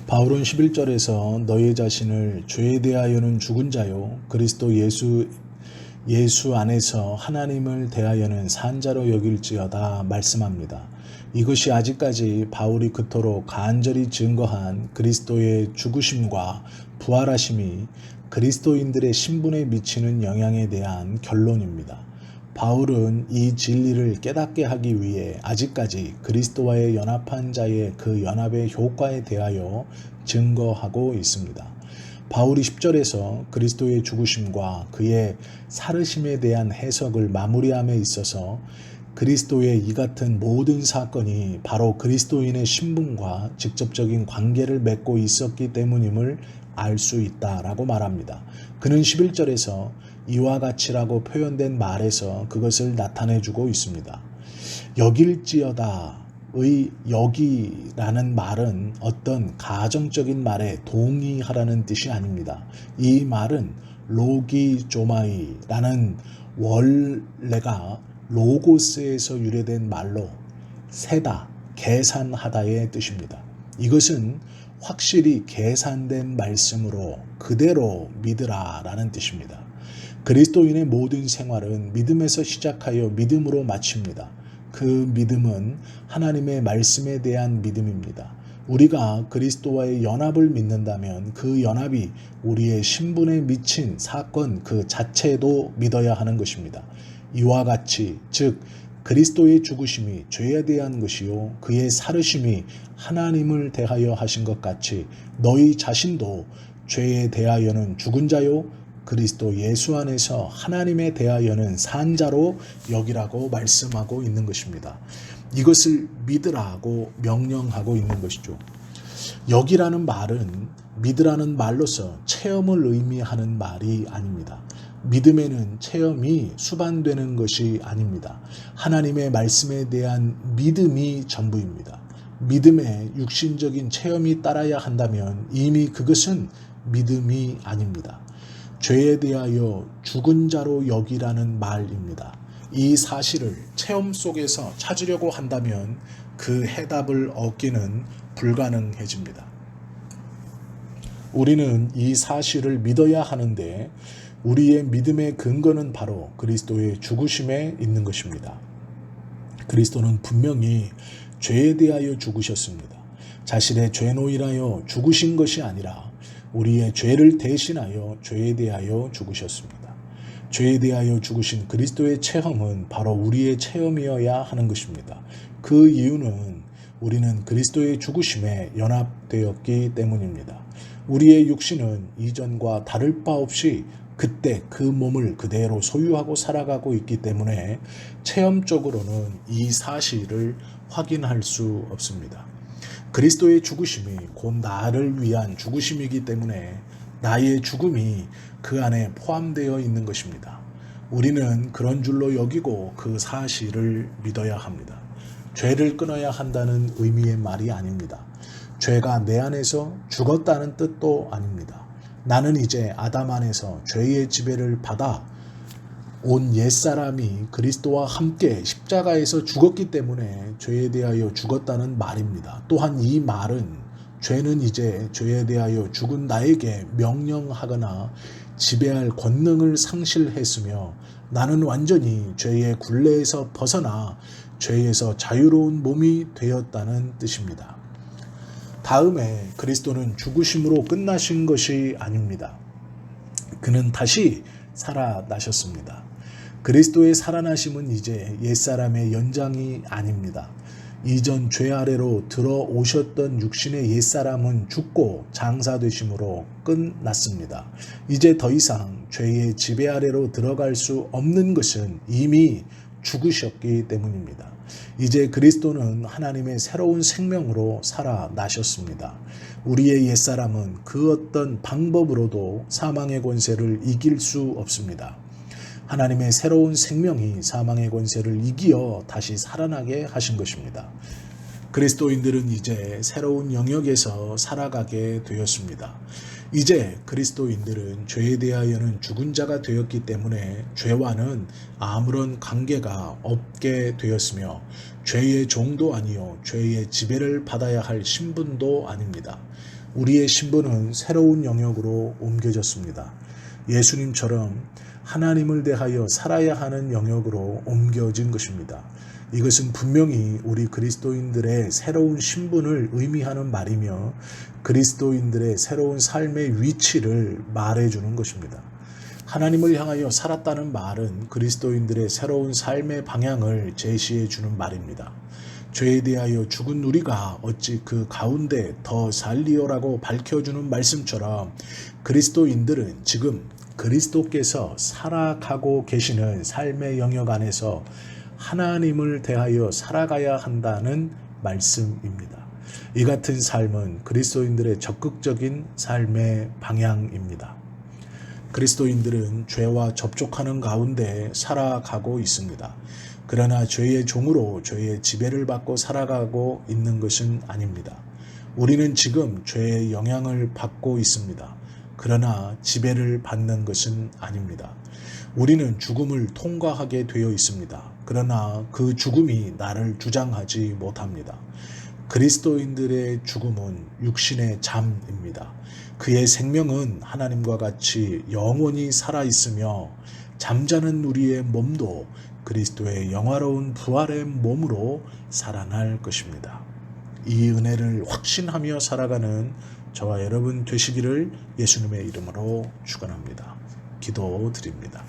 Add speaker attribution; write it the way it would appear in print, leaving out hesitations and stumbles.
Speaker 1: 바울은 11절에서 너희 자신을 죄에 대하여는 죽은 자요 그리스도 예수 안에서 하나님을 대하여는 산 자로 여길지어다 말씀합니다. 이것이 아직까지 바울이 그토록 간절히 증거한 그리스도의 죽으심과 부활하심이 그리스도인들의 신분에 미치는 영향에 대한 결론입니다. 바울은 이 진리를 깨닫게 하기 위해 아직까지 그리스도와의 연합한 자의 그 연합의 효과에 대하여 증거하고 있습니다. 바울이 10절에서 그리스도의 죽으심과 그의 살으심에 대한 해석을 마무리함에 있어서 그리스도의 이 같은 모든 사건이 바로 그리스도인의 신분과 직접적인 관계를 맺고 있었기 때문임을 알 수 있다라고 말합니다. 그는 11절에서 이와 같이라고 표현된 말에서 그것을 나타내주고 있습니다. 여길지어다의 여기라는 말은 어떤 가정적인 말에 동의하라는 뜻이 아닙니다. 이 말은 로기조마이라는 원래가 로고스에서 유래된 말로 세다, 계산하다의 뜻입니다. 이것은 확실히 계산된 말씀으로 그대로 믿으라 라는 뜻입니다. 그리스도인의 모든 생활은 믿음에서 시작하여 믿음으로 마칩니다. 그 믿음은 하나님의 말씀에 대한 믿음입니다. 우리가 그리스도와의 연합을 믿는다면 그 연합이 우리의 신분에 미친 사건 그 자체도 믿어야 하는 것입니다. 이와 같이 즉 그리스도의 죽으심이 죄에 대한 것이요 그의 살으심이 하나님을 대하여 하신 것 같이 너희 자신도 죄에 대하여는 죽은 자요 그리스도 예수 안에서 하나님에 대하여는 산 자로 여기라고 말씀하고 있는 것입니다. 이것을 믿으라고 명령하고 있는 것이죠. 여기라는 말은 믿으라는 말로서 체험을 의미하는 말이 아닙니다. 믿음에는 체험이 수반되는 것이 아닙니다. 하나님의 말씀에 대한 믿음이 전부입니다. 믿음에 육신적인 체험이 따라야 한다면 이미 그것은 믿음이 아닙니다. 죄에 대하여 죽은 자로 여기라는 말입니다. 이 사실을 체험 속에서 찾으려고 한다면 그 해답을 얻기는 불가능해집니다. 우리는 이 사실을 믿어야 하는데 우리의 믿음의 근거는 바로 그리스도의 죽으심에 있는 것입니다. 그리스도는 분명히 죄에 대하여 죽으셨습니다. 자신의 죄노인하여 죽으신 것이 아니라 우리의 죄를 대신하여 죄에 대하여 죽으셨습니다. 죄에 대하여 죽으신 그리스도의 체험은 바로 우리의 체험이어야 하는 것입니다. 그 이유는 우리는 그리스도의 죽으심에 연합되었기 때문입니다. 우리의 육신은 이전과 다를 바 없이 그때 그 몸을 그대로 소유하고 살아가고 있기 때문에 체험적으로는 이 사실을 확인할 수 없습니다. 그리스도의 죽으심이 곧 나를 위한 죽으심이기 때문에 나의 죽음이 그 안에 포함되어 있는 것입니다. 우리는 그런 줄로 여기고 그 사실을 믿어야 합니다. 죄를 끊어야 한다는 의미의 말이 아닙니다. 죄가 내 안에서 죽었다는 뜻도 아닙니다. 나는 이제 아담 안에서 죄의 지배를 받아 온 옛사람이 그리스도와 함께 십자가에서 죽었기 때문에 죄에 대하여 죽었다는 말입니다. 또한 이 말은 죄는 이제 죄에 대하여 죽은 나에게 명령하거나 지배할 권능을 상실했으며 나는 완전히 죄의 굴레에서 벗어나 죄에서 자유로운 몸이 되었다는 뜻입니다. 다음에 그리스도는 죽으심으로 끝나신 것이 아닙니다. 그는 다시 살아나셨습니다. 그리스도의 살아나심은 이제 옛사람의 연장이 아닙니다. 이전 죄 아래로 들어오셨던 육신의 옛사람은 죽고 장사되심으로 끝났습니다. 이제 더 이상 죄의 지배 아래로 들어갈 수 없는 것은 이미 죽으셨기 때문입니다. 이제 그리스도는 하나님의 새로운 생명으로 살아나셨습니다. 우리의 옛사람은 그 어떤 방법으로도 사망의 권세를 이길 수 없습니다. 하나님의 새로운 생명이 사망의 권세를 이기어 다시 살아나게 하신 것입니다. 그리스도인들은 이제 새로운 영역에서 살아가게 되었습니다. 이제 그리스도인들은 죄에 대하여는 죽은 자가 되었기 때문에 죄와는 아무런 관계가 없게 되었으며 죄의 종도 아니요 죄의 지배를 받아야 할 신분도 아닙니다. 우리의 신분은 새로운 영역으로 옮겨졌습니다. 예수님처럼 하나님을 대하여 살아야 하는 영역으로 옮겨진 것입니다. 이것은 분명히 우리 그리스도인들의 새로운 신분을 의미하는 말이며 그리스도인들의 새로운 삶의 위치를 말해주는 것입니다. 하나님을 향하여 살았다는 말은 그리스도인들의 새로운 삶의 방향을 제시해 주는 말입니다. 죄에 대하여 죽은 우리가 어찌 그 가운데 더 살리오라고 밝혀주는 말씀처럼 그리스도인들은 지금 그리스도께서 살아가고 계시는 삶의 영역 안에서 하나님을 대하여 살아가야 한다는 말씀입니다. 이 같은 삶은 그리스도인들의 적극적인 삶의 방향입니다. 그리스도인들은 죄와 접촉하는 가운데 살아가고 있습니다. 그러나 죄의 종으로 죄의 지배를 받고 살아가고 있는 것은 아닙니다. 우리는 지금 죄의 영향을 받고 있습니다. 그러나 지배를 받는 것은 아닙니다. 우리는 죽음을 통과하게 되어 있습니다. 그러나 그 죽음이 나를 주장하지 못합니다. 그리스도인들의 죽음은 육신의 잠입니다. 그의 생명은 하나님과 같이 영원히 살아있으며 잠자는 우리의 몸도 그리스도의 영화로운 부활의 몸으로 살아날 것입니다. 이 은혜를 확신하며 살아가는 저와 여러분 되시기를 예수님의 이름으로 축원합니다. 기도드립니다.